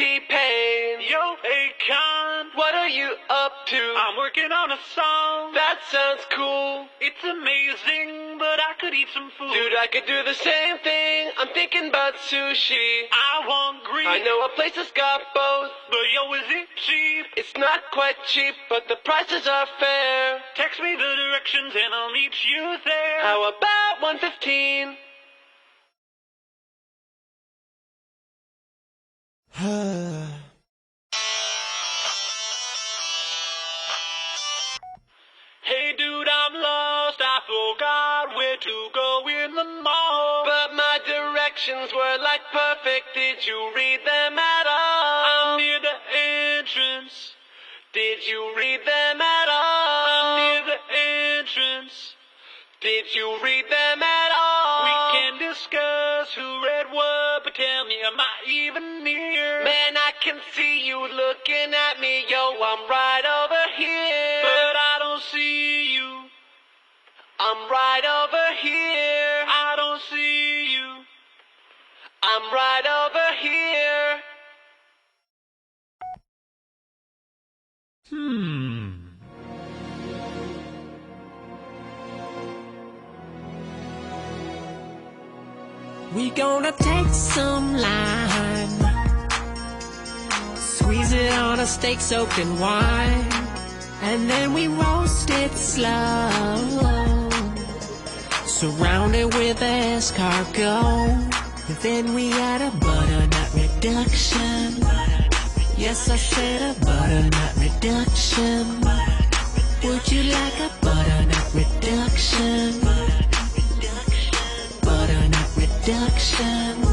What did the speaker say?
T-Pain. Yo, Akon, What are you up to? I'm working on a song. That sounds cool. It's amazing, but I could eat some food. Dude, I could do the same thing. I'm thinking about sushi. I want Greek. I know a place that's got both. But yo, is it cheap? It's not quite cheap, but the prices are fair. Text me the directions and I'll meet you there. How about 115? Hey dude, I'm lost. I forgot where to go in the mall. But my directions were like perfect. Did you read them at all? I'm near the entrance. Did you read them at all? I'm near the entrance. Did you read them at all? We can discuss who read what, but tell me, am I even near? Man, I can see you looking at me. Yo, I'm right over here. But I don't see you. I'm right over here. I don't see you. I'm right over here. We gonna take some lime, squeeze it on a steak soaked in wine, and then we roast it slow, surround it with escargot. Then we add a butternut reduction. Yes, I said a butternut reduction. Would you like a butternut reduction? Butternut reduction.